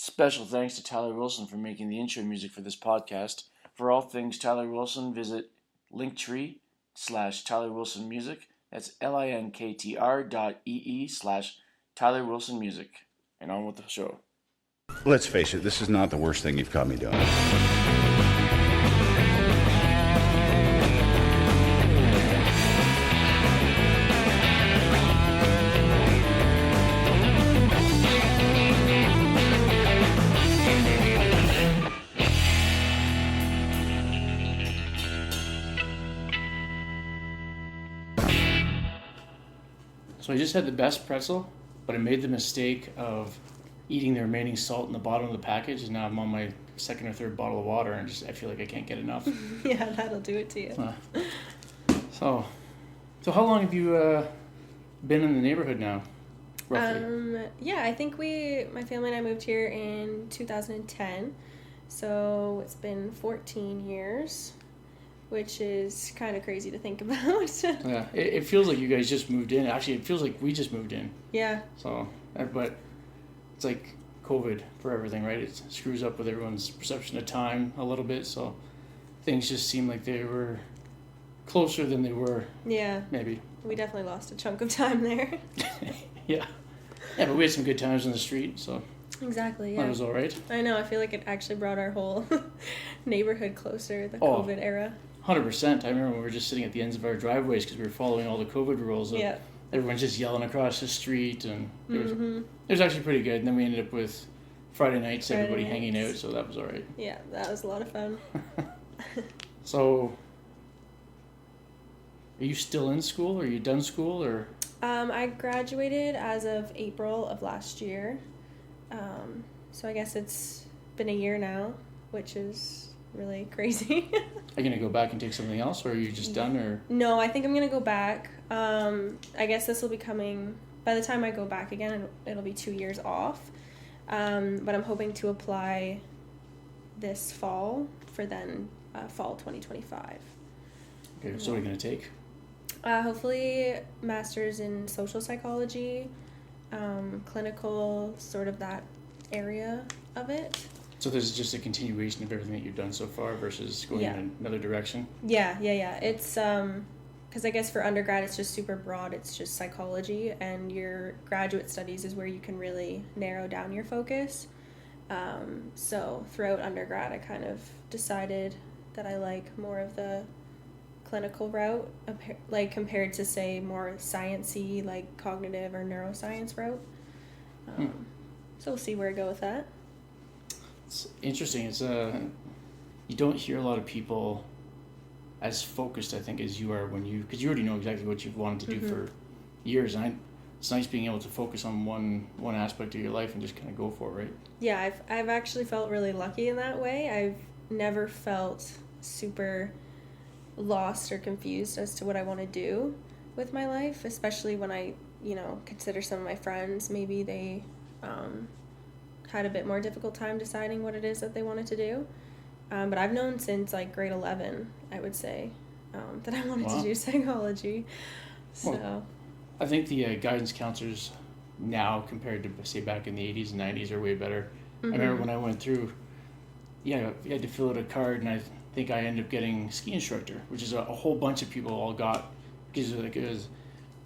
Special thanks to Tyler Wilson for making the intro music for this podcast. For all things Tyler Wilson, visit linktree/Tyler Wilson Music. That's linktr.ee/Tyler Wilson Music. And on with the show. Let's face it, this is not the worst thing you've caught me doing. So I just had the best pretzel, but I made the mistake of eating the remaining salt in the bottom of the package, and now I'm on my second or third bottle of water, and I feel like I can't get enough. Yeah, that'll do it to you. So how long have you been in the neighborhood now, roughly? Yeah, I think my family and I moved here in 2010, so it's been 14 years, which is kind of crazy to think about. Yeah, it feels like you guys just moved in. Actually, it feels like we just moved in. Yeah. So, but it's like COVID for everything, right? It screws up with everyone's perception of time a little bit, so things just seem like they were closer than they were. Yeah. Maybe. We definitely lost a chunk of time there. Yeah. Yeah, but we had some good times on the street, so. Exactly, yeah. That was all right. I know, I feel like it actually brought our whole neighborhood closer, the COVID era. 100%. I remember we were just sitting at the ends of our driveways because we were following all the COVID rules. Yeah. Everyone's just yelling across the street, and it was actually pretty good. And then we ended up with Friday nights, everybody hanging out, so that was all right. Yeah, that was a lot of fun. So, are you still in school? Are you done school, or? I graduated as of April of last year. So I guess it's been a year now, which is really crazy. Are you going to go back and take something else, or are you just done, or? No, I think I'm going to go back. I guess this will be coming, by the time I go back again, it'll be 2 years off. But I'm hoping to apply this fall for then fall 2025. Okay, so what are you going to take? Hopefully master's in social psychology, clinical, sort of that area of it. So this is just a continuation of everything that you've done so far versus going in another direction? Yeah. It's, because I guess for undergrad it's just super broad, it's just psychology, and your graduate studies is where you can really narrow down your focus. So throughout undergrad I kind of decided that I like more of the clinical route, like compared to say more sciencey, like cognitive or neuroscience route. So we'll see where I go with that. It's interesting. It's you don't hear a lot of people as focused, I think, as you are because you already know exactly what you've wanted to do for years, and it's nice being able to focus on one aspect of your life and just kind of go for it, right? Yeah, I've actually felt really lucky in that way. I've never felt super lost or confused as to what I want to do with my life, especially when I, consider some of my friends, maybe they had a bit more difficult time deciding what it is that they wanted to do. But I've known since like grade 11, I would say, that I wanted to do psychology. So well, I think the guidance counselors now compared to, say, back in the 80s and 90s are way better. I remember when I went through, you had to fill out a card, and I think I ended up getting ski instructor, which is a whole bunch of people all got, because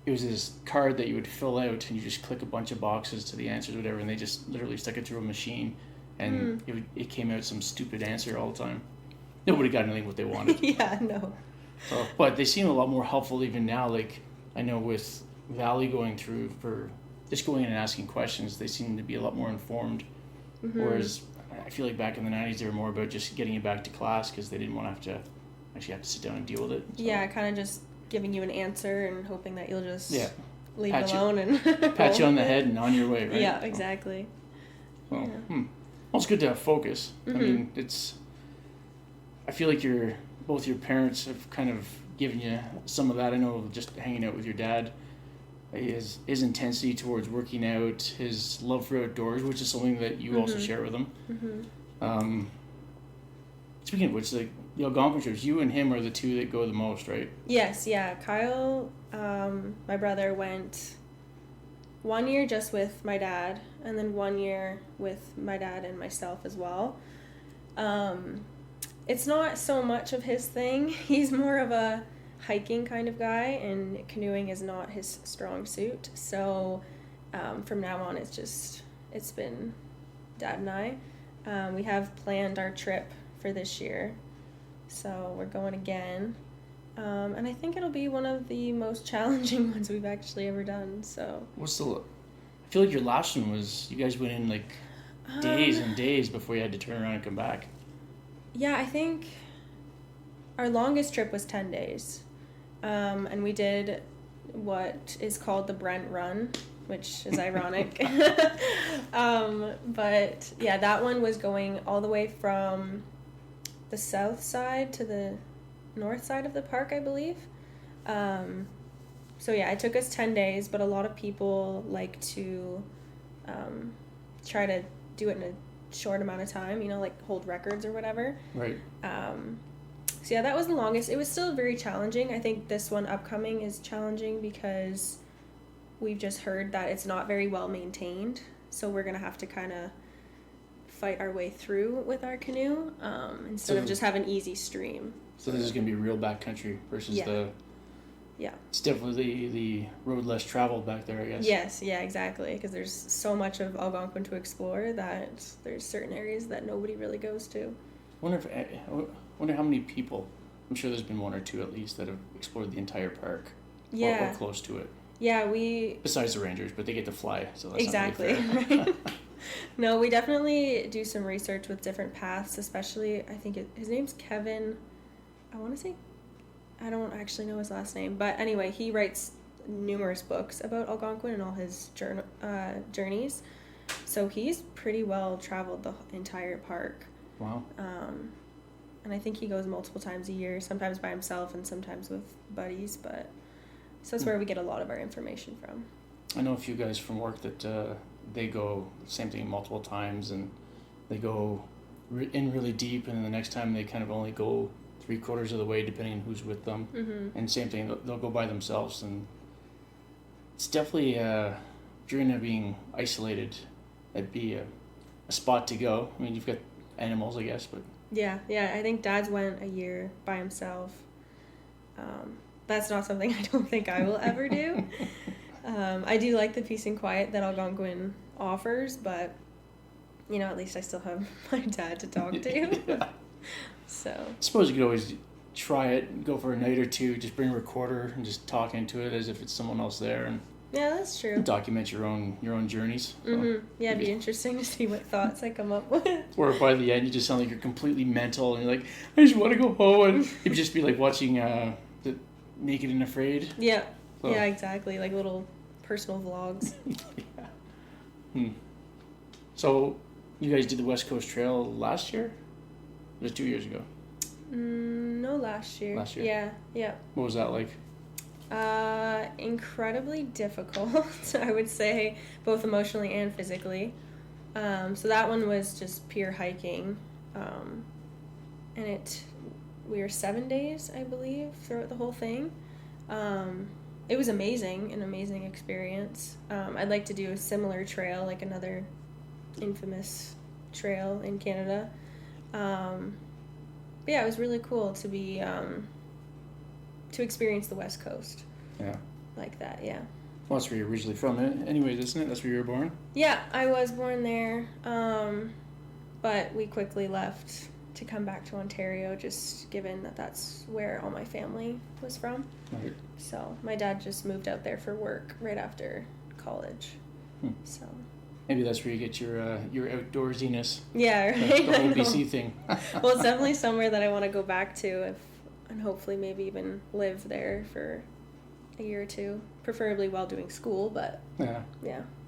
it was this card that you would fill out, and you just click a bunch of boxes to the answers, whatever, and they just literally stuck it through a machine, and it came out some stupid answer all the time. Nobody got anything what they wanted. Yeah, no. So, but they seem a lot more helpful even now. Like, I know with Valley going through for just going in and asking questions, they seem to be a lot more informed. Whereas I feel like back in the 90s, they were more about just getting you back to class because they didn't want to actually have to sit down and deal with it. So. Yeah, kind of just giving you an answer and hoping that you'll just leave pat it alone and pat you on the head and on your way, right? Yeah, exactly. Well, well, it's good to have focus. I mean, I feel like both your parents have kind of given you some of that. I know just hanging out with your dad, his intensity towards working out, his love for outdoors, which is something that you also share with him. Speaking of which, like the Algonquin trips, you and him are the two that go the most, right? Yes, yeah. Kyle, my brother, went 1 year just with my dad, and then 1 year with my dad and myself as well. It's not so much of his thing. He's more of a hiking kind of guy, and canoeing is not his strong suit. So from now on, it's been Dad and I. We have planned our trip for this year, so we're going again. And I think it'll be one of the most challenging ones we've actually ever done. So I feel like your last one was, you guys went in like days and days before you had to turn around and come back. Yeah, I think our longest trip was 10 days. And we did what is called the Brent Run, which is ironic. But yeah, that one was going all the way from the south side to the north side of the park, I believe. So yeah, it took us 10 days, but a lot of people like to try to do it in a short amount of time, like hold records or whatever. Right. So yeah, that was the longest. It was still very challenging. I think this one upcoming is challenging because we've just heard that it's not very well maintained. So we're going to have to kind of fight our way through with our canoe instead of just have an easy stream. So this is going to be real backcountry versus it's definitely the road less traveled back there, I guess. Yes, yeah, exactly. Because there's so much of Algonquin to explore that there's certain areas that nobody really goes to. Wonder how many people, I'm sure there's been one or two at least, that have explored the entire park. Yeah. Or close to it. Yeah, besides the rangers, but they get to fly, so that's exactly, not really fair. right? No, we definitely do some research with different paths, especially, I think his name's Kevin, I don't actually know his last name, but anyway, he writes numerous books about Algonquin and all his journeys, so he's pretty well traveled the entire park. Wow. And I think he goes multiple times a year, sometimes by himself and sometimes with buddies, but so that's where we get a lot of our information from. I know a few guys from work that they go same thing multiple times, and they go in really deep, and then the next time they kind of only go 3/4 of the way depending on who's with them. Mm-hmm. And same thing, they'll go by themselves, and it's definitely if you're gonna being isolated, that'd be a spot to go. I mean, you've got animals, I guess, but yeah, I think Dad's went a year by himself. That's not something I don't think I will ever do. I do like the peace and quiet that Algonquin offers, but at least I still have my dad to talk to. Yeah. So I suppose you could always try it, go for a night or two, just bring a recorder and just talk into it as if it's someone else there, and yeah, that's true. Document your own journeys. Mm-hmm. Yeah, it'd be interesting to see what thoughts I come up with. Or by the end, you just sound like you're completely mental, and you're like, I just want to go home, and it'd just be like watching the Naked and Afraid. Yeah, so. Yeah, exactly, like little personal vlogs. Yeah. So, you guys did the West Coast Trail last year? It was 2 years ago. No, last year. Last year? Yeah. What was that like? Incredibly difficult, I would say, both emotionally and physically. So that one was just pure hiking. And we were 7 days, I believe, throughout the whole thing. It was an amazing experience. I'd like to do a similar trail, like another infamous trail in Canada. But yeah, it was really cool to be to experience the West Coast. Yeah. Like that, yeah. Well, that's where you're originally from, anyways, isn't it? That's where you were born? Yeah, I was born there, but we quickly left to come back to Ontario, just given that that's where all my family was from. Right. So my dad just moved out there for work right after college. So maybe that's where you get your outdoorsiness. Yeah, right. The whole BC thing. Well, it's definitely somewhere that I want to go back to, and hopefully maybe even live there for a year or two, preferably while doing school. But yeah.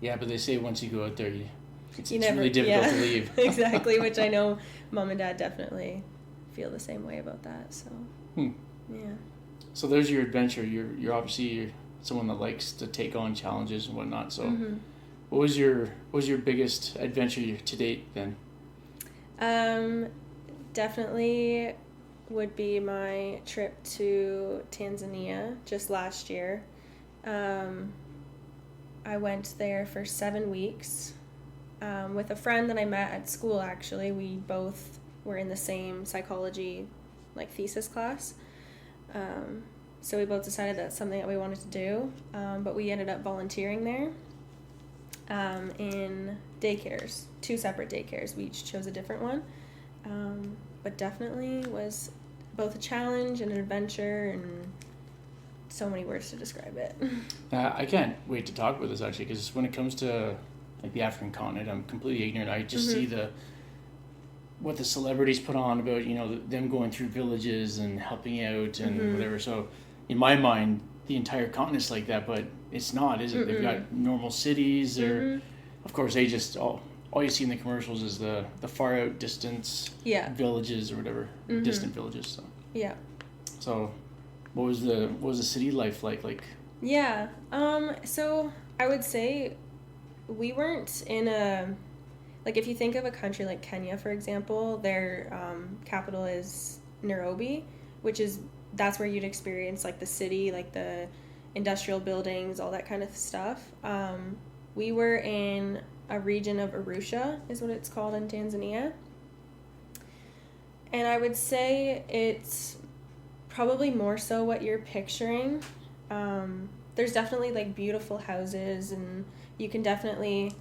But they say once you go out there, it's never, really difficult to leave. Exactly, which I know Mom and Dad definitely feel the same way about that. So yeah. So there's your adventure. You're obviously someone that likes to take on challenges and whatnot. So. Mm-hmm. What was your biggest adventure to date then? Definitely would be my trip to Tanzania just last year. I went there for 7 weeks with a friend that I met at school, actually. We both were in the same psychology, like, thesis class. So we both decided that's something that we wanted to do. But we ended up volunteering there in daycares, 2 separate daycares. We each chose a different one. But definitely was both a challenge and an adventure, and so many words to describe it. I can't wait to talk about this, actually, because when it comes to, like, the African continent, I'm completely ignorant. I just see what the celebrities put on about, them going through villages and helping out and whatever. So in my mind, the entire continent's like that, but it's not, is it? They've got normal cities, or of course they just all you see in the commercials is the far out distance villages or whatever, distant villages. So so what was the city life like? So I would say we weren't in a, like, if you think of a country like Kenya, for example, their capital is Nairobi, that's where you'd experience, like, the city, like the industrial buildings, all that kind of stuff. We were in a region of Arusha, is what it's called in Tanzania. And I would say it's probably more so what you're picturing. There's definitely, like, beautiful houses, and you can definitely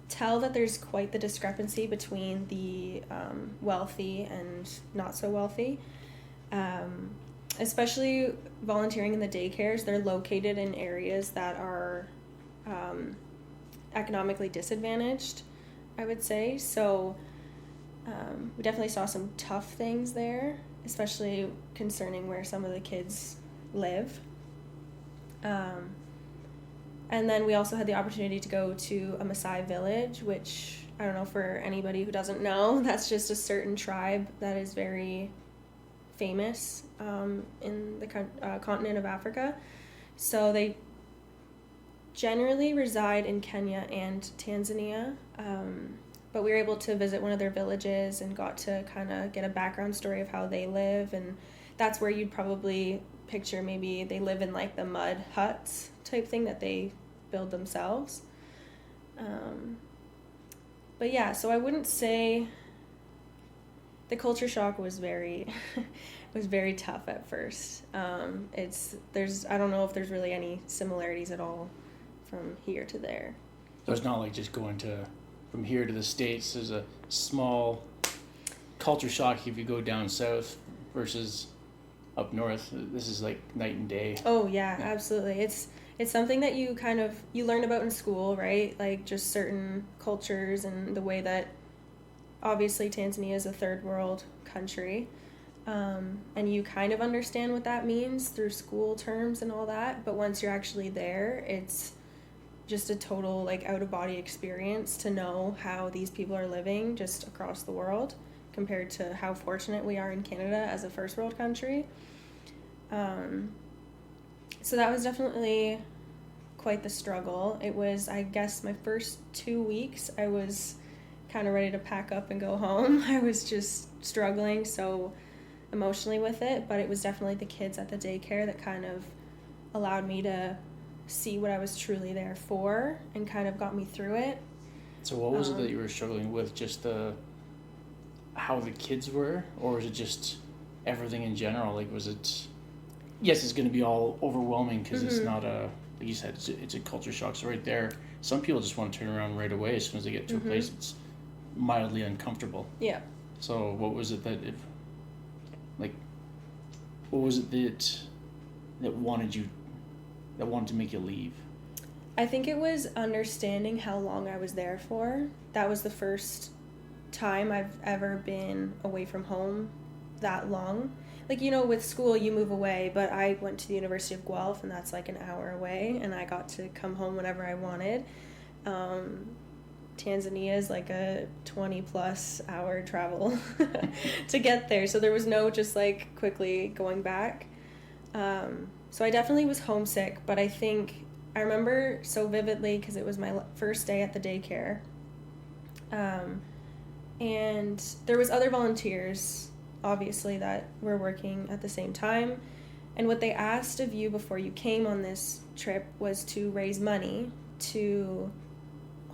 tell that there's quite the discrepancy between the wealthy and not so wealthy. Especially volunteering in the daycares, they're located in areas that are economically disadvantaged, I would say. So we definitely saw some tough things there, especially concerning where some of the kids live. And then we also had the opportunity to go to a Maasai village, which, I don't know, for anybody who doesn't know, that's just a certain tribe that is very famous in the continent of Africa. So they generally reside in Kenya and Tanzania, but we were able to visit one of their villages and got to kind of get a background story of how they live, and that's where you'd probably picture maybe they live in, like, the mud huts type thing that they build themselves. But yeah, so I wouldn't say the culture shock was very was very tough at first. I don't know if there's really any similarities at all from here to there. So it's not like just going from here to the States. There's a small culture shock if you go down south versus up north. This is like night and day. Oh yeah, absolutely. It's something that you learn about in school, right? Like, just certain cultures and the way that, obviously, Tanzania is a third world country, and you kind of understand what that means through school terms and all that. But once you're actually there, it's just a total, like, out of body experience to know how these people are living just across the world compared to how fortunate we are in Canada as a first world country. So that was definitely quite the struggle. It was, I guess, my first 2 weeks, I was kind of ready to pack up and go home. I was just struggling so emotionally with it, but it was definitely the kids at the daycare that kind of allowed me to see what I was truly there for and kind of got me through it. So what was it that you were struggling with? Just how the kids were, or was it just everything in general? Like, was it... Yes, it's going to be all overwhelming because it's not like you said, it's a culture shock. So right there, some people just want to turn around right away as soon as they get to a place that's mildly uncomfortable. Yeah. So what was it that wanted to make you leave? I think it was understanding how long I was there for. That was the first time I've ever been away from home that long. Like, with school, you move away, but I went to the University of Guelph, and that's like an hour away, and I got to come home whenever I wanted. Tanzania is like a 20-plus hour travel to get there, so there was no just, like, quickly going back. So I definitely was homesick, but I remember so vividly because it was my first day at the daycare. And there was other volunteers, obviously, that were working at the same time, And what they asked of you before you came on this trip was to raise money to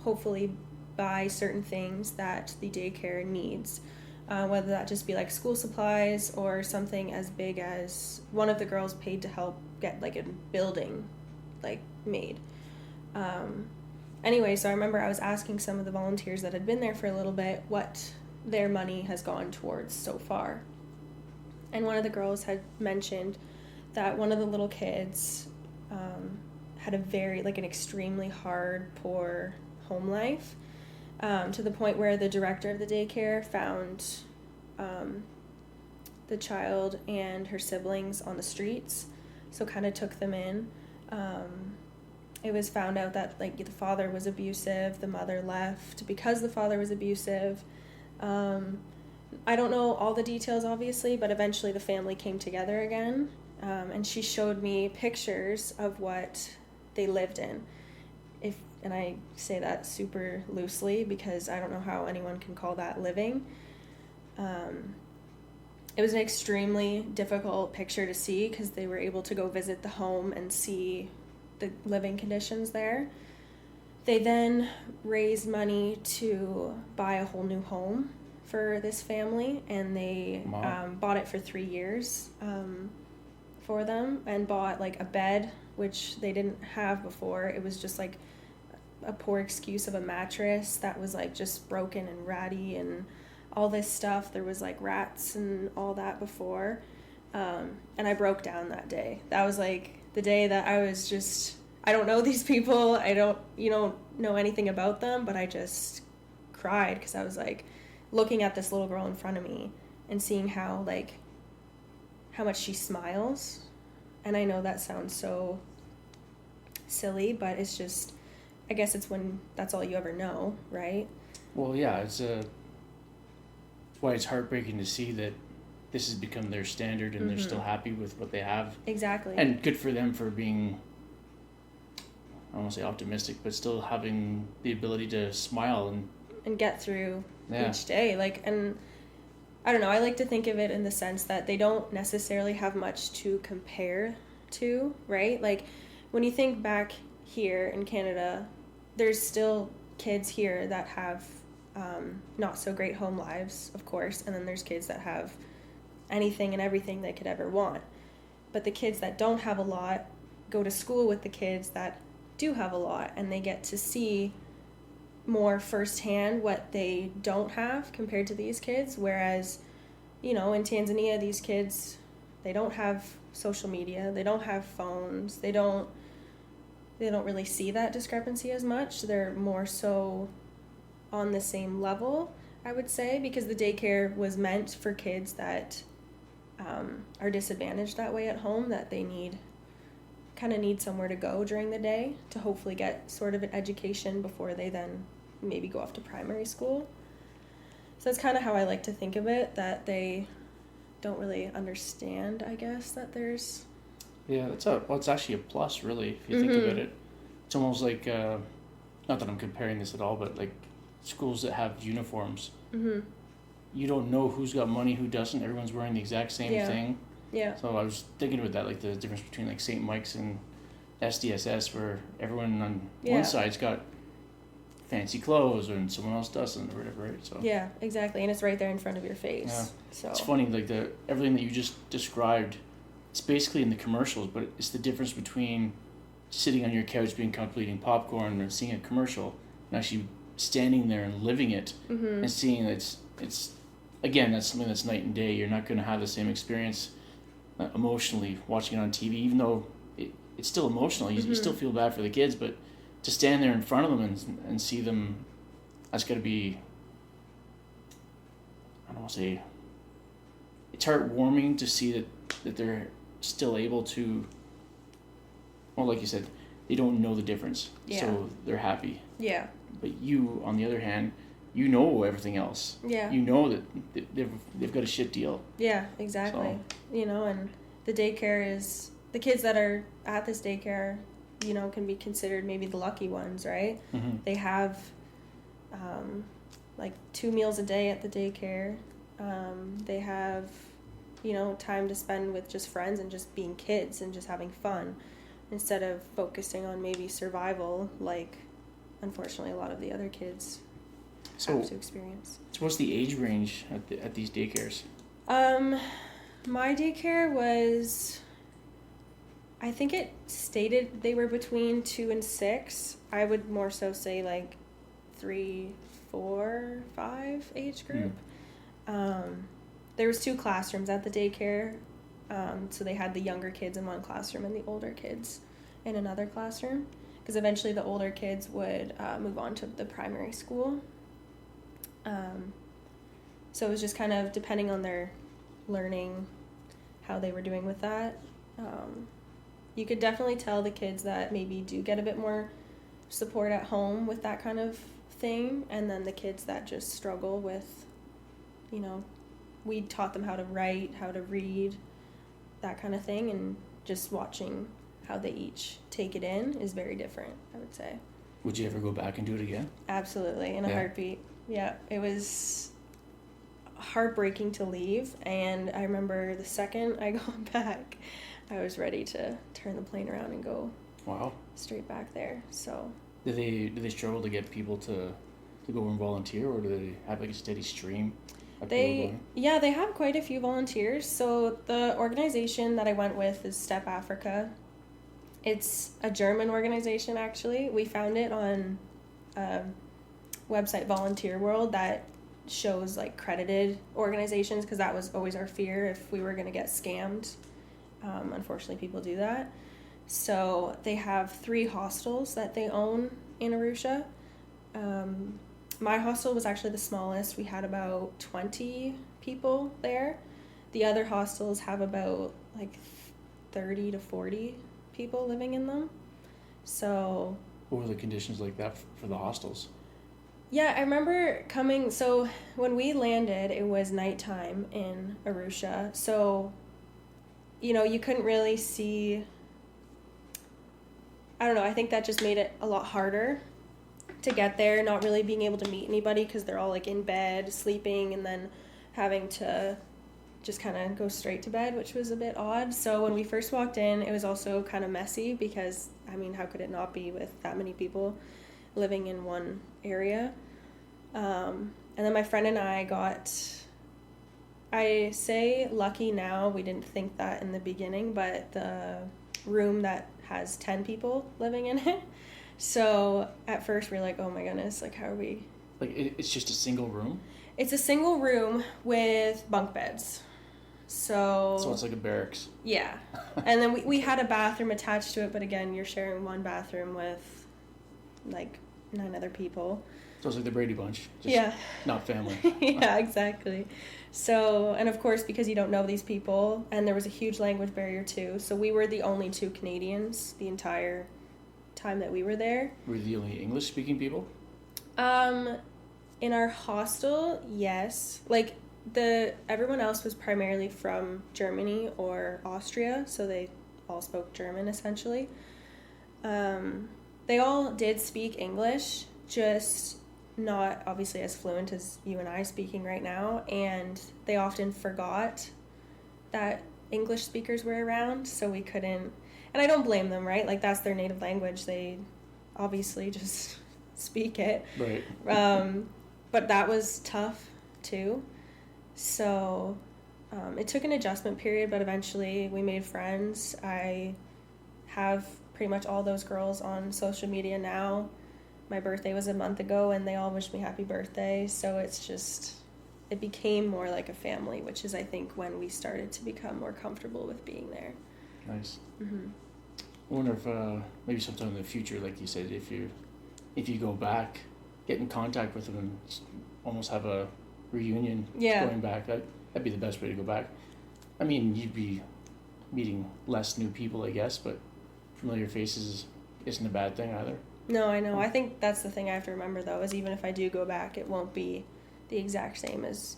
hopefully buy certain things that the daycare needs. Whether that just be like school supplies or something as big as one of the girls paid to help get like a building like made. Anyway, so I remember I was asking some of the volunteers that had been there for a little bit what their money has gone towards so far. And one of the girls had mentioned that one of the little kids had an extremely hard, poor home life, to the point where the director of the daycare found the child and her siblings on the streets, so kind of took them in. It was found out that like the father was abusive, the mother left because the father was abusive. I don't know all the details, obviously, but eventually the family came together again, and she showed me pictures of what they lived in. And I say that super loosely because I don't know how anyone can call that living. It was an extremely difficult picture to see because they were able to go visit the home and see the living conditions there. They then raised money to buy a whole new home for this family, and they bought it for 3 years for them, and bought like a bed, which they didn't have before. It was just like a poor excuse of a mattress that was like just broken and ratty and all this stuff. There was like rats and all that before, and I broke down that day. That was like the day that I was just, I don't know these people, you don't know anything about them, but I just cried because I was like looking at this little girl in front of me and seeing how much she smiles. And I know that sounds so silly, but it's just, I guess it's when that's all you ever know, right? Well, yeah, it's why it's heartbreaking to see that this has become their standard and they're still happy with what they have. Exactly. And good for them for being, I don't want to say optimistic, but still having the ability to smile and get through each day. And I don't know, I like to think of it in the sense that they don't necessarily have much to compare to, right? Like when you think back here in Canada, there's still kids here that have not so great home lives, of course, and then there's kids that have anything and everything they could ever want. But the kids that don't have a lot go to school with the kids that do have a lot, and they get to see more firsthand what they don't have compared to these kids. Whereas, in Tanzania, these kids, they don't have social media, they don't have phones, they don't really see that discrepancy as much. They're more so on the same level, I would say, because the daycare was meant for kids that are disadvantaged that way at home, that they need somewhere to go during the day to hopefully get sort of an education before they then maybe go off to primary school. So that's kind of how I like to think of it, that they don't really understand, I guess, that there's... Yeah, it's actually a plus, really, if you think about it. It's almost like, not that I'm comparing this at all, but like schools that have uniforms. You don't know who's got money, who doesn't. Everyone's wearing the exact same thing. Yeah. So I was thinking about that, like the difference between like St. Mike's and SDSS, where everyone on one side's got fancy clothes and someone else doesn't, or whatever, right? So yeah, exactly, and it's right there in front of your face. Yeah. So it's funny, like everything that you just described, it's basically in the commercials, but it's the difference between sitting on your couch being comfortable eating popcorn and seeing a commercial, and actually standing there and living it and seeing it's again, that's something that's night and day. You're not going to have the same experience emotionally watching it on TV, even though it's still emotional. You still feel bad for the kids, but to stand there in front of them and see them, that's got to be, I don't want to say, it's heartwarming to see that they're still able to, well, like you said, they don't know the difference, so they're happy. Yeah. But you, on the other hand, you know everything else. Yeah. You know that they've got a shit deal. Yeah, exactly. So. And the daycare is, the kids that are at this daycare, can be considered maybe the lucky ones, right? They have like 2 meals a day at the daycare. They have time to spend with just friends and just being kids and just having fun instead of focusing on maybe survival like unfortunately a lot of the other kids have to experience. So what's the age range at these daycares? My daycare was, I think it stated they were between 2 and 6. I would more so say like 3, 4, 5 age group. There was 2 classrooms at the daycare, so they had the younger kids in one classroom and the older kids in another classroom, because eventually the older kids would move on to the primary school. So it was just kind of depending on their learning, how they were doing with that. You could definitely tell the kids that maybe do get a bit more support at home with that kind of thing, and then the kids that just struggle with, we taught them how to write, how to read, that kind of thing, and just watching how they each take it in is very different, I would say. Would you ever go back and do it again? Absolutely, in a heartbeat. Yeah, it was heartbreaking to leave, and I remember the second I got back, I was ready to turn the plane around and go straight back there. So do they struggle to get people to go and volunteer, or do they have like a steady stream of people going? Yeah, they have quite a few volunteers. So the organization that I went with is Step Africa. It's a German organization, actually. We found it on website Volunteer World that shows like credited organizations, because that was always our fear if we were going to get scammed. Unfortunately, people do that. So they have 3 hostels that they own in Arusha. My hostel was actually the smallest. We had about 20 people there. The other hostels have about like 30 to 40 people living in them. So what were the conditions like that for the hostels? Yeah, I remember coming, so when we landed, it was nighttime in Arusha, so, you couldn't really see, I don't know, I think that just made it a lot harder to get there, not really being able to meet anybody, because they're all, like, in bed, sleeping, and then having to just kind of go straight to bed, which was a bit odd. So when we first walked in, it was also kind of messy, because, how could it not be with that many people living in one area? And then my friend and I say lucky now, we didn't think that in the beginning, but the room that has 10 people living in it. So at first we were like, oh my goodness, like how are we? Like it's just a single room? It's a single room with bunk beds. So it's like a barracks. Yeah. And then we had a bathroom attached to it, but again, you're sharing one bathroom with like 9 other people. So it's like the Brady Bunch. Just not family. Yeah, exactly. So, and of course, because you don't know these people, and there was a huge language barrier too, so we were the only 2 Canadians the entire time that we were there. Were you the only English-speaking people? In our hostel, yes. Like, everyone else was primarily from Germany or Austria, so they all spoke German, essentially. They all did speak English, just not obviously as fluent as you and I speaking right now, and they often forgot that English speakers were around, so we couldn't, and I don't blame them, right? Like, that's their native language. They obviously just speak it. Right. But that was tough too. So it took an adjustment period, but eventually we made friends. I have pretty much all those girls on social media now. My birthday was a month ago, and they all wished me happy birthday. So it became more like a family, which is, I think, when we started to become more comfortable with being there. Nice. Mm-hmm. I wonder if maybe sometime in the future, like you said, if you go back, get in contact with them and almost have a reunion going back. That'd be the best way to go back. You'd be meeting less new people, I guess, but familiar faces isn't a bad thing either. No, I know. I think that's the thing I have to remember, though, is even if I do go back, it won't be the exact same as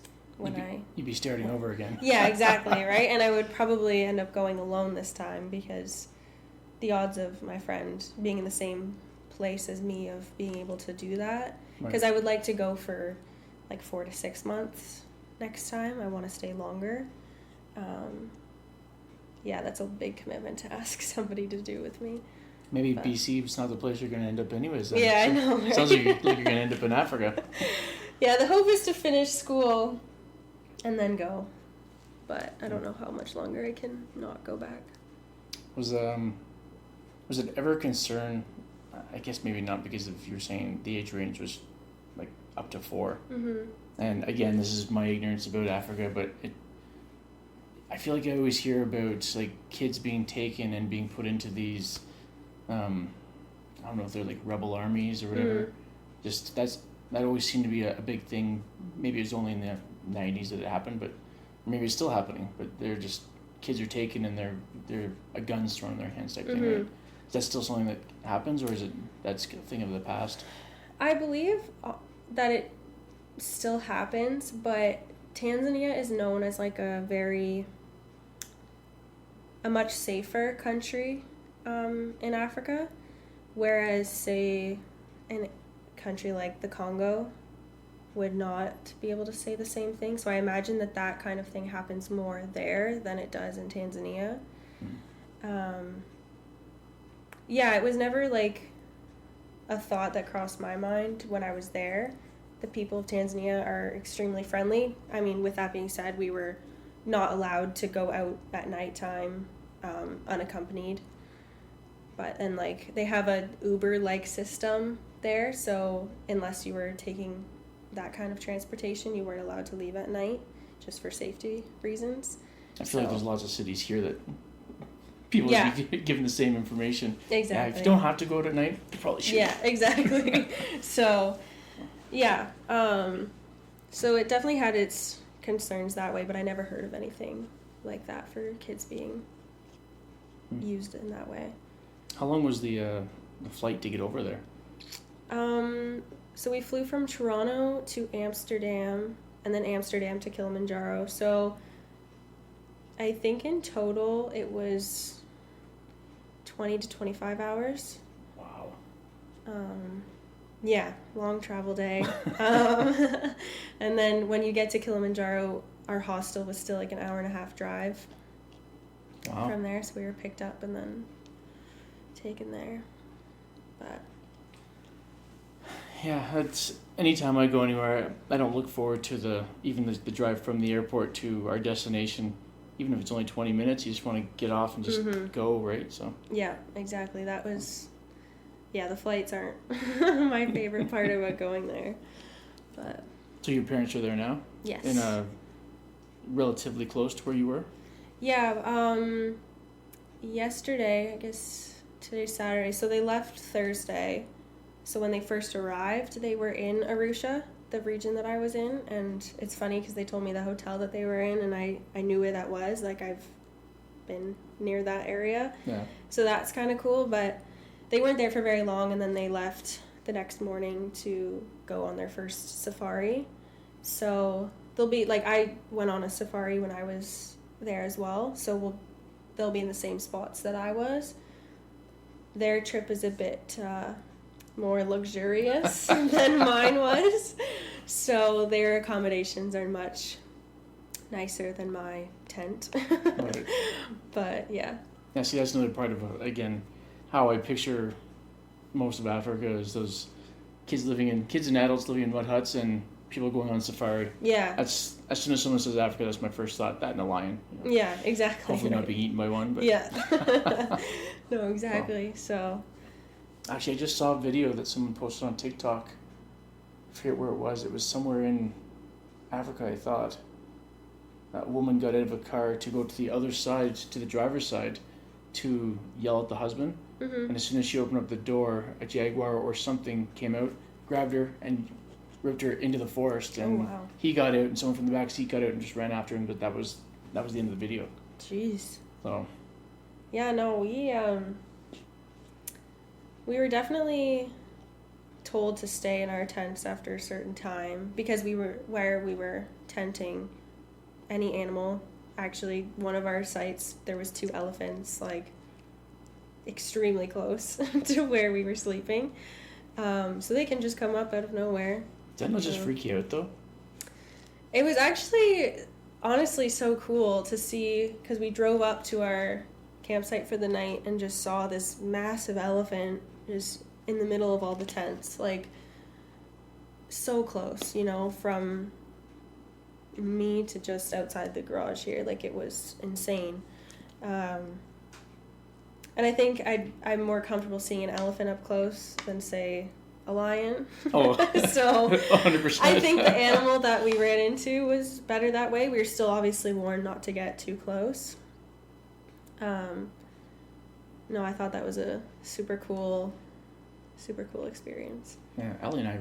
You'd be starting over again. Yeah, exactly, right? And I would probably end up going alone this time, because the odds of my friend being in the same place as me, of being able to do that, because I would like to go for like 4 to 6 months next time. I want to stay longer. Yeah, that's a big commitment to ask somebody to do with me. Maybe BC is not the place you're going to end up anyways. Then. Yeah, I know. Right? Sounds like you're going to end up in Africa. Yeah, the hope is to finish school and then go. But I don't know how much longer I can not go back. Was it ever a concern? I guess maybe not, because if you were saying the age range was like up to 4. Mm-hmm. And again, this is my ignorance about Africa, but I feel like I always hear about like kids being taken and being put into these, I don't know if they're like rebel armies or whatever. Mm-hmm. Just that always seemed to be a big thing. Maybe it was only in the 90s that it happened, but maybe it's still happening. But they're just kids are taken and they're a gun's thrown in their hands type thing. Mm-hmm. Right? Is that still something that happens, or is it that's a thing of the past? I believe that it still happens, but Tanzania is known as like a much safer country in Africa, whereas say in a country like the Congo would not be able to say the same thing. So I imagine that kind of thing happens more there than it does in Tanzania. Yeah, it was never like a thought that crossed my mind when I was there. The people of Tanzania are extremely friendly. I mean, with that being said, we were not allowed to go out at nighttime unaccompanied. But and like they have a Uber-like system there, so unless you were taking that kind of transportation, you weren't allowed to leave at night, just for safety reasons. I feel like there's lots of cities here that people would be given the same information. Exactly. Yeah, if you don't have to go out at night, you probably should. Yeah, exactly. So, yeah. So it definitely had its concerns that way, but I never heard of anything like that for kids being used in that way. How long was the flight to get over there? So we flew from Toronto to Amsterdam, and then Amsterdam to Kilimanjaro. So I think in total it was 20 to 25 hours. Wow. Yeah, long travel day. And then when you get to Kilimanjaro, our hostel was still like an hour and a half drive from there. So we were picked up and then taken there. But yeah, it's anytime I go anywhere, I don't look forward to the drive from the airport to our destination. Even if it's only 20 minutes, you just want to get off and just go, right? So yeah, exactly. That was, the flights aren't my favorite part about going there. But so your parents are there now? Yes. In relatively close to where you were? Yeah, yesterday, I guess today's Saturday, so they left Thursday. So when they first arrived, they were in Arusha, the region that I was in, and it's funny because they told me the hotel that they were in, and I knew where that was. Like, I've been near that area. Yeah. So that's kind of cool, but they weren't there for very long, and then they left the next morning to go on their first safari. So they'll be, like, I went on a safari when I was there as well, so they'll be in the same spots that I was. Their trip is a bit more luxurious than mine was, so their accommodations are much nicer than my tent. Right. But yeah, see, that's another part of again how I picture most of Africa is those kids and adults living in mud huts and people going on safari. Yeah, that's as soon as someone says Africa, that's my first thought. That and a lion. You know? Yeah, exactly. Hopefully not being eaten by one, but yeah. No, exactly. So actually, I just saw a video that someone posted on TikTok. I forget where it was. It was somewhere in Africa, I thought. That woman got out of a car to go to the other side, to the driver's side, to yell at the husband. Mm-hmm. And as soon as she opened up the door, a jaguar or something came out, grabbed her, and ripped her into the forest. And he got out, and someone from the back seat got out and just ran after him. But that was the end of the video. Jeez. So. Yeah, no, we were definitely told to stay in our tents after a certain time because where we were tenting any animal. Actually, one of our sites, there was 2 elephants, like, extremely close to where we were sleeping. So they can just come up out of nowhere. Did that not just freak you out, though? It was actually honestly so cool to see, because we drove up to our campsite for the night and just saw this massive elephant just in the middle of all the tents, like so close, from me to just outside the garage here. Like, it was insane. And I think I'm more comfortable seeing an elephant up close than, say, a lion. Oh, so 100%. I think the animal that we ran into was better that way. We were still obviously warned not to get too close. No, I thought that was a super cool experience. Yeah, Ellie and I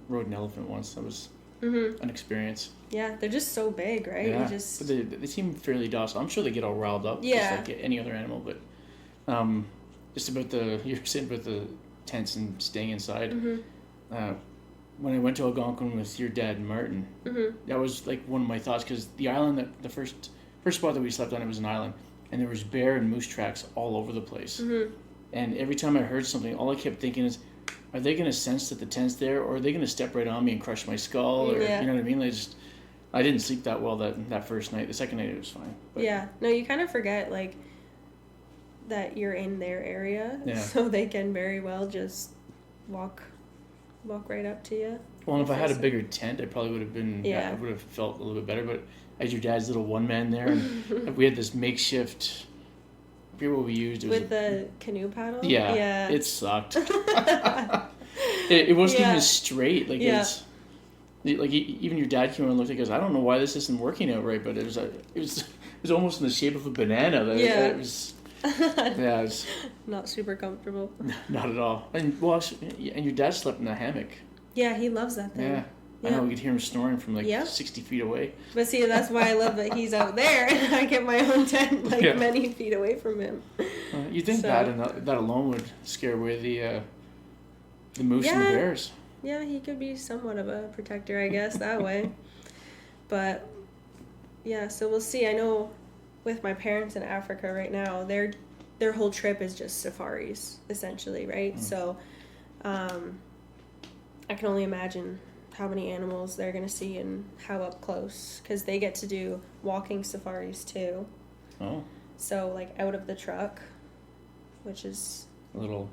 rode an elephant once. That was an experience. Yeah, they're just so big, right? Yeah, but they seem fairly docile. I'm sure they get all riled up, just like any other animal. But just about you're saying about the tents and staying inside. When I went to Algonquin with your dad and Martin, that was like one of my thoughts, because the island, the first spot that we slept on, it was an island, and there was bear and moose tracks all over the place. And every time I heard something, all I kept thinking is, are they going to sense that the tent's there, or are they going to step right on me and crush my skull? Or you know what I mean? I didn't sleep that well that first night. The second night it was fine. But. Yeah, no, you kind of forget like that you're in their area, so they can very well just walk right up to you. Well, and if I had a bigger tent, I probably would have been. I would have felt a little bit better. But as your dad's little one man there, and we had this makeshift. I forget what we used. It was with the canoe paddle. Yeah. It sucked. it wasn't even straight. Like it's. Like even your dad came over and looked at it and goes, I don't know why this isn't working out right, but it was almost in the shape of a banana. It was not super comfortable. Not at all. And your dad slept in a hammock. Yeah, he loves that thing. Yeah. I know, we could hear him snoring from 60 feet away. But see, that's why I love that he's out there and I get my own tent many feet away from him. You think that alone would scare away the moose and the bears? Yeah, he could be somewhat of a protector, I guess, that way. But, yeah, so we'll see. I know with my parents in Africa right now, their whole trip is just safaris, essentially, right? So, I can only imagine how many animals they're going to see and how up close, because they get to do walking safaris, too. Oh. So, like, out of the truck, which is... a little...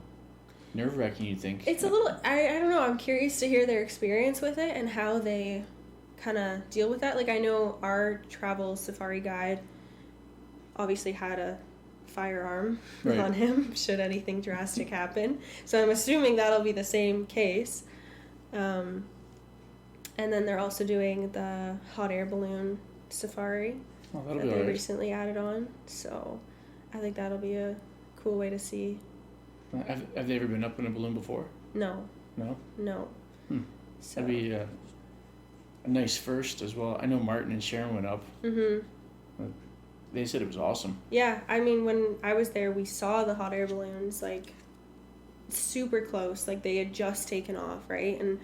nerve-wracking, you'd think. It's a little, I don't know, I'm curious to hear their experience with it and how they kind of deal with that. Like, I know our travel safari guide obviously had a firearm on him should anything drastic happen. So I'm assuming that'll be the same case. And then they're also doing the hot air balloon safari that they recently added on. So I think that'll be a cool way to see. Have they ever been up in a balloon before? No. No? No. So. That'd be a nice first as well. I know Martin and Sharon went up. They said it was awesome. Yeah, I mean, when I was there, we saw the hot air balloons, like, super close. Like, they had just taken off, right? And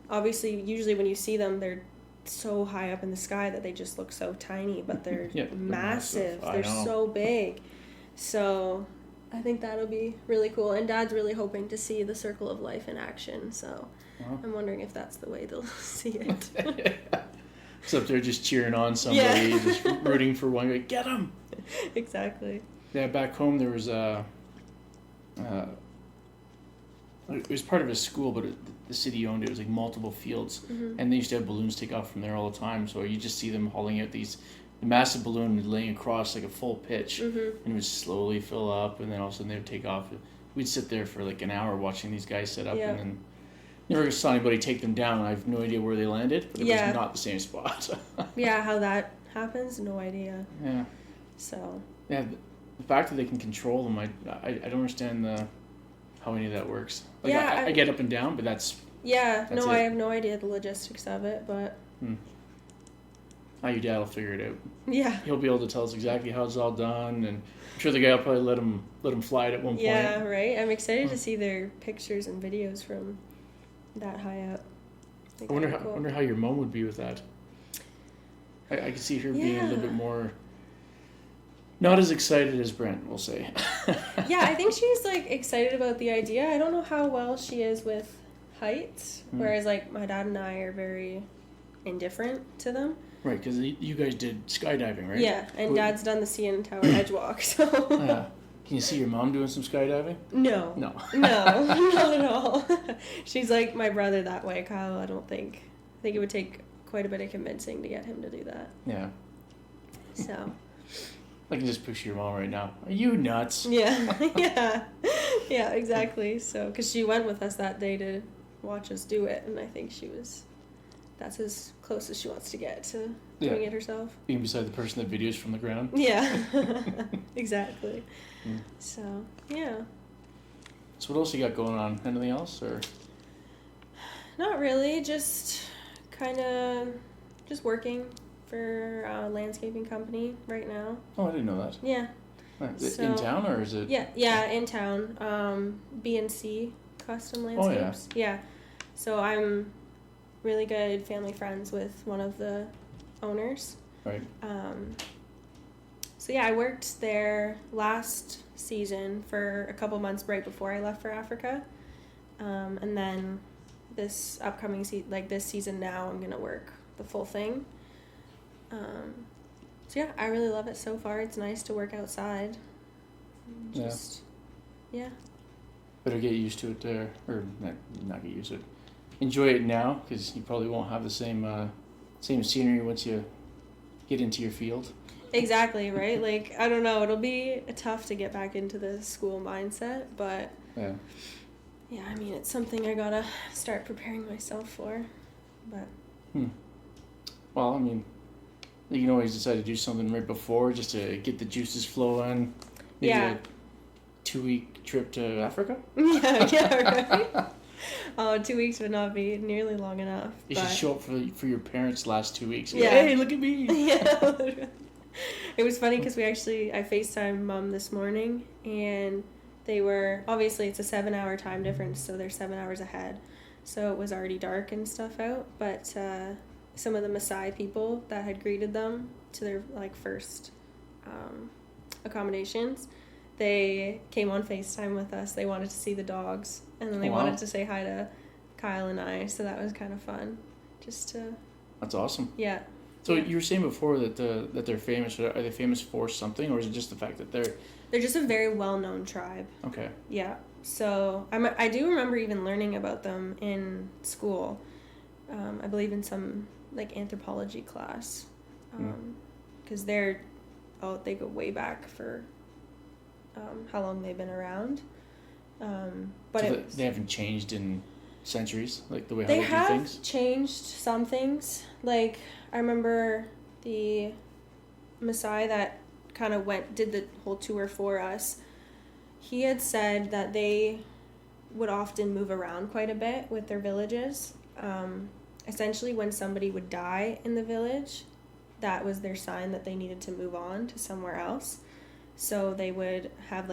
obviously, usually when you see them, they're so high up in the sky that they just look so tiny, but they're massive. They're so big. So... I think that'll be really cool. And Dad's really hoping to see the Circle of Life in action. So I'm wondering if that's the way they'll see it. Except they're just cheering on somebody, just rooting for one guy. Get him! Exactly. Yeah, back home there was it was part of a school, but the city owned it. It was like multiple fields. And they used to have balloons take off from there all the time. So you just see them hauling out these... the massive balloon laying across like a full pitch, and it would slowly fill up, and then all of a sudden they would take off. We'd sit there for like an hour watching these guys set up, and then never saw anybody take them down. I have no idea where they landed, but it was not the same spot. How that happens, no idea. Yeah. So. Yeah, the fact that they can control them, I don't understand how any of that works. Like, I get up and down, but that's. Yeah, that's I have no idea the logistics of it, but. Your dad will figure it out. Yeah. He'll be able to tell us exactly how it's all done, and I'm sure the guy will probably let him fly it at one point. Yeah, right? I'm excited to see their pictures and videos from that high up. I wonder how your mom would be with that. I could see her being a little bit more... not as excited as Brent, we'll say. Yeah, I think she's, like, excited about the idea. I don't know how well she is with heights, whereas, like, my dad and I are very... indifferent to them. Right, because you guys did skydiving, right? Yeah, and Dad's done the CN Tower edge walk, so. Yeah. Can you see your mom doing some skydiving? No. No. No, not at all. She's like my brother that way, Kyle. I think it would take quite a bit of convincing to get him to do that. Yeah. So. I can just picture your mom right now. Are you nuts? Yeah, yeah, exactly. So, because she went with us that day to watch us do it, and I think that's as close as she wants to get to doing it herself. Being beside the person that videos from the ground. Yeah, exactly. So, yeah. So what else you got going on? Anything else, or? Not really, just kind of just working for a landscaping company right now. Oh, I didn't know that. Yeah. Is it in town, or is it? Yeah, in town. B&C Custom Landscapes. Oh, yeah. So I'm really good family friends with one of the owners. Right. So yeah, I worked there last season for a couple months right before I left for Africa. And then this upcoming this season now, I'm gonna work the full thing. So yeah, I really love it so far. It's nice to work outside. Yeah. Better get used to it there, or not get used to it. Enjoy it now, because you probably won't have the same scenery once you get into your field. Exactly, right? Like, I don't know, it'll be tough to get back into the school mindset, but yeah, I mean, it's something I gotta start preparing myself for, but. Well, I mean, you can always decide to do something right before just to get the juices flowing. Maybe a 2-week trip to Africa? Yeah, right? Oh, 2 weeks would not be nearly long enough. You should show up for your parents' last 2 weeks. Yeah. Hey, look at me. Yeah. It was funny because I FaceTimed Mom this morning, and they were, obviously it's a 7-hour time difference, so they're 7 hours ahead. So it was already dark and stuff out, but some of the Maasai people that had greeted them to their first accommodations, they came on FaceTime with us. They wanted to see the dogs, and then they wanted to say hi to Kyle and I, so that was kind of fun. That's awesome. Yeah. So you were saying before that they're famous. Are they famous for something, or is it just the fact that they're just a very well-known tribe? Okay. Yeah. So I do remember even learning about them in school. I believe in some anthropology class, because they go way back for how long they've been around. But so they haven't changed in centuries, the way how they do have things? Changed some things. I remember the Maasai that kind of did the whole tour for us. He had said that they would often move around quite a bit with their villages. Essentially, when somebody would die in the village, that was their sign that they needed to move on to somewhere else. So they would have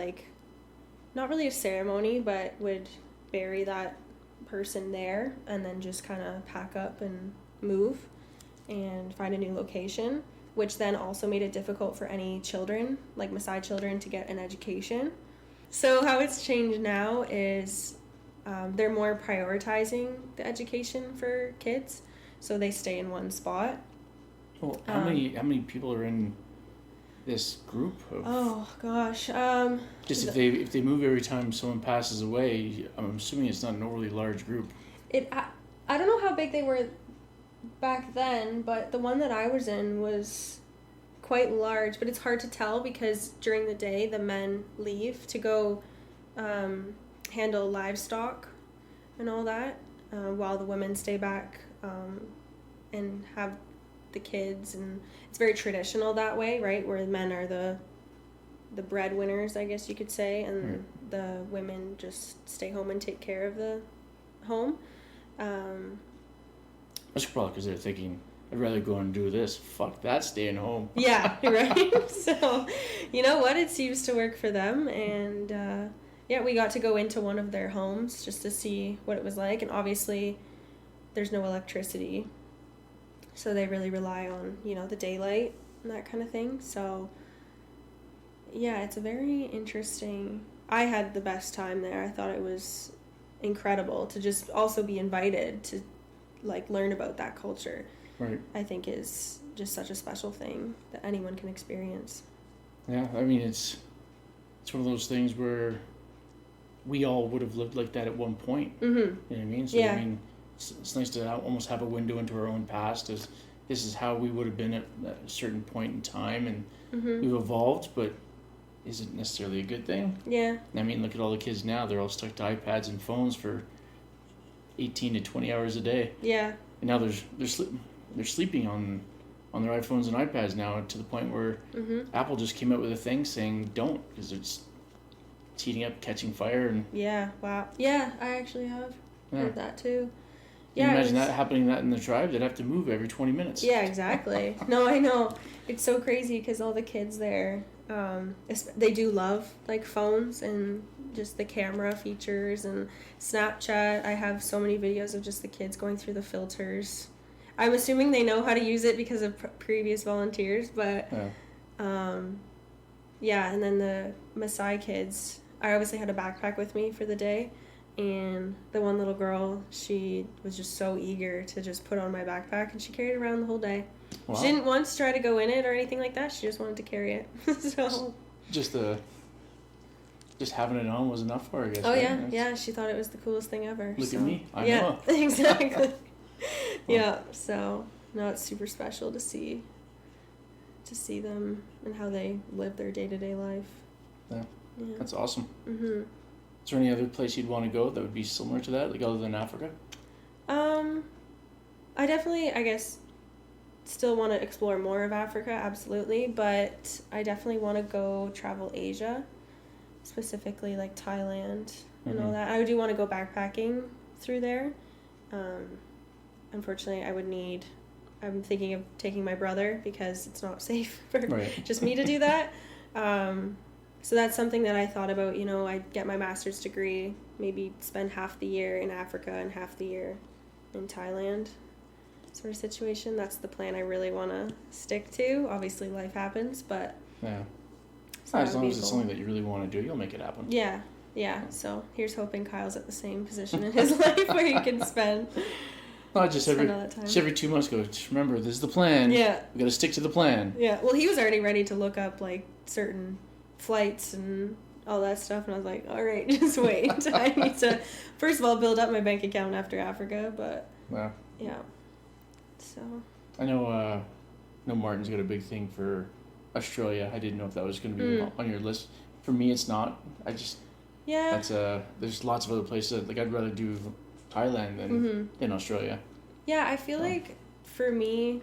not really a ceremony, but would bury that person there and then just kind of pack up and move and find a new location, which then also made it difficult for any children, Maasai children, to get an education. So how it's changed now is they're more prioritizing the education for kids, so they stay in one spot. Well, how many people are in this group of? Oh gosh. Just if they move every time someone passes away, I'm assuming it's not an overly large group. I don't know how big they were back then, but the one that I was in was quite large, but it's hard to tell because during the day the men leave to go handle livestock and all that, while the women stay back and have the kids, and it's very traditional that way, right, where the men are the breadwinners, I guess you could say, and the women just stay home and take care of the home. That's probably because they're thinking, I'd rather go and do this. Fuck that, staying home. Yeah, right? So, you know what? It seems to work for them. And, we got to go into one of their homes just to see what it was like. And obviously, there's no electricity. So they really rely on, the daylight and that kind of thing. So, yeah, it's a very interesting... I had the best time there. I thought it was incredible to just also be invited to, learn about that culture. Right. I think is just such a special thing that anyone can experience. Yeah, I mean, it's one of those things where we all would have lived like that at one point. Mm-hmm. You know what I mean? So, Yeah. I mean, it's nice to almost have a window into our own past as this is how we would have been at a certain point in time, and Mm-hmm. we've evolved, but is it necessarily a good thing? Yeah. I mean, look at all the kids now. They're all stuck to iPads and phones for 18 to 20 hours a day. Yeah. And now they're sleeping on their iPhones and iPads now, to the point where Mm-hmm. Apple just came out with a thing saying don't, because it's heating up, catching fire, and Yeah. Wow. Yeah, I actually have heard that too. Can you imagine it was- that happening that in the tribe? They'd have to move every 20 minutes. Yeah, exactly. No, I know. It's so crazy because all the kids there, they do love like phones and just the camera features and Snapchat. I have so many videos of just the kids going through the filters. I'm assuming they know how to use it because of previous volunteers, but yeah, and then the Maasai kids, I obviously had a backpack with me for the day, and the one little girl, she was just so eager to just put on my backpack, and she carried it around the whole day. Wow. She didn't once try to go in it or anything like that. She just wanted to carry it. So. Just having it on was enough for her, I guess. Oh right? yeah, That's- yeah. She thought it was the coolest thing ever. Look so. at me. I yeah, know. exactly. Yeah. So no, it's super special to see them and how they live their day-to-day life. Yeah. Yeah. That's awesome. Mhm. Is there any other place you'd want to go that would be similar to that, like other than Africa? I definitely, I guess, still want to explore more of Africa, absolutely, but I definitely want to go travel Asia, specifically like Thailand and all Mhm. that. I do want to go backpacking through there. Unfortunately, I'm thinking of taking my brother because it's not safe for Right. just me to do that. So that's something that I thought about, I'd get my master's degree, maybe spend half the year in Africa and half the year in Thailand sort of situation. That's the plan I really want to stick to. Obviously, life happens, but... Yeah. So As that long would as be it's cool. something that you really want to do, you'll make it happen. Yeah. So here's hoping Kyle's at the same position in his life where he can spend No, just every all that time. 2 months go, just remember, this is the plan. Yeah. We got to stick to the plan. Yeah. Well, he was already ready to look up, like, certain flights and all that stuff, and I was like, all right, just wait. I need to, first of all, build up my bank account after Africa, but, Yeah. yeah. So... I know Martin's got a big thing for Australia. I didn't know if that was going to be on your list. For me, it's not. Yeah. There's lots of other places. Like, I'd rather do Thailand than Australia. Yeah, I feel like for me,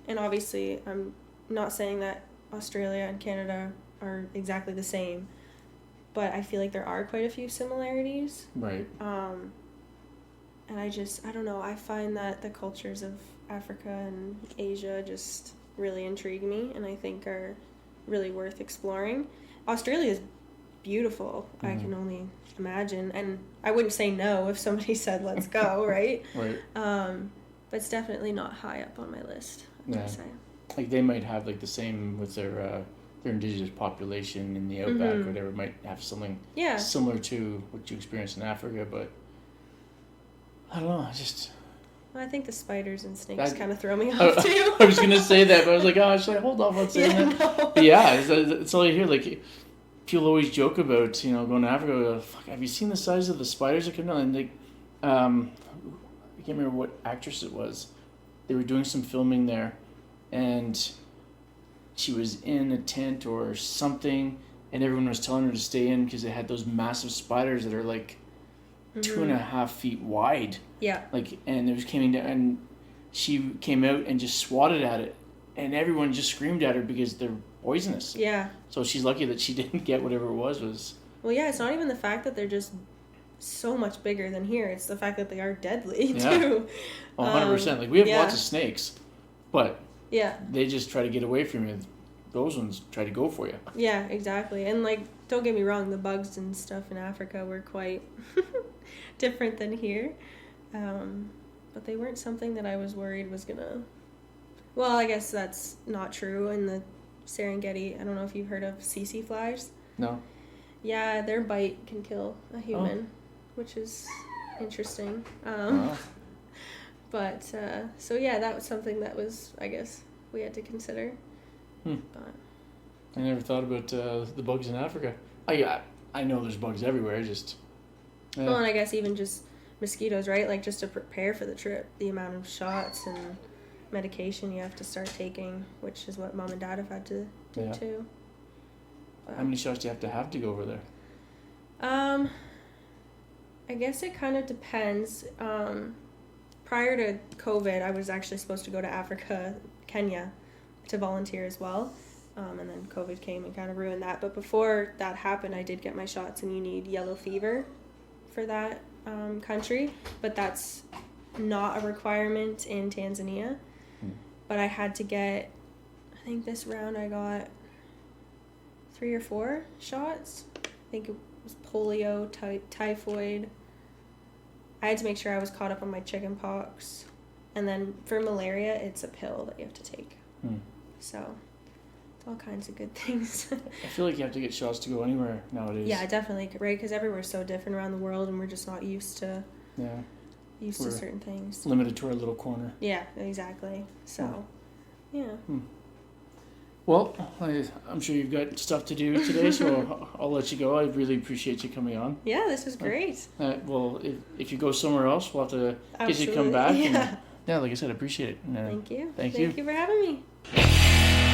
and obviously I'm not saying that Australia and Canada are exactly the same, but I feel like there are quite a few similarities. Right. And I don't know, I find that the cultures of Africa and Asia just really intrigue me and I think are really worth exploring. Australia is beautiful. I can only imagine, and I wouldn't say no if somebody said let's go, right? Right. But it's definitely not high up on my list, I would say. Like, they might have, like, the same with their indigenous population in the outback or whatever, might have something similar to what you experience in Africa, but I don't know, Well, I think the spiders and snakes kind of throw me off too. I was going to say that, but I was like, oh, should I hold off on saying that? No. But yeah, it's all you hear. Like, people always joke about, going to Africa. Fuck, have you seen the size of the spiders that come down? And, like, I can't remember what actress it was. They were doing some filming there, and she was in a tent or something, and everyone was telling her to stay in because they had those massive spiders that are, like, 2.5 feet wide. Yeah. Like, and it was coming down, and she came out and just swatted at it, and everyone just screamed at her because they're poisonous. Yeah. So she's lucky that she didn't get whatever it was. Well, yeah, it's not even the fact that they're just so much bigger than here. It's the fact that they are deadly, too. 100%. Like, we have lots of snakes, but they just try to get away from you. Those ones try to go for you. Yeah, exactly. And, like, don't get me wrong, the bugs and stuff in Africa were quite different than here. But they weren't something that I was worried was gonna... Well, I guess that's not true. In the Serengeti, I don't know if you've heard of tsetse flies. No. Yeah, their bite can kill a human, which is interesting. Wow. But so yeah, that was something that was, I guess, we had to consider. Hmm. But I never thought about the bugs in Africa. I know there's bugs everywhere. well, and I guess even just mosquitoes, right? Like just to prepare for the trip, the amount of shots and medication you have to start taking, which is what Mom and Dad have had to do too. But, how many shots do you have to go over there? I guess it kind of depends. Prior to COVID, I was actually supposed to go to Africa, Kenya, to volunteer as well. And then COVID came and kind of ruined that. But before that happened, I did get my shots, and you need yellow fever for that country. But that's not a requirement in Tanzania. But I had to get, I think this round I got 3 or 4 shots. I think it was polio, typhoid. I had to make sure I was caught up on my chicken pox. And then for malaria, it's a pill that you have to take. So it's all kinds of good things. I feel like you have to get shots to go anywhere nowadays. Yeah, definitely, right? Because everywhere's so different around the world, and we're just not used to to certain things. Limited to our little corner. Yeah, exactly. So, yeah. Well, I'm sure you've got stuff to do today, so I'll let you go. I really appreciate you coming on. Yeah, this was great. Well, if you go somewhere else, we'll have to get you to come back. Yeah. And, like I said, I appreciate it. Thank you. Thank you for having me.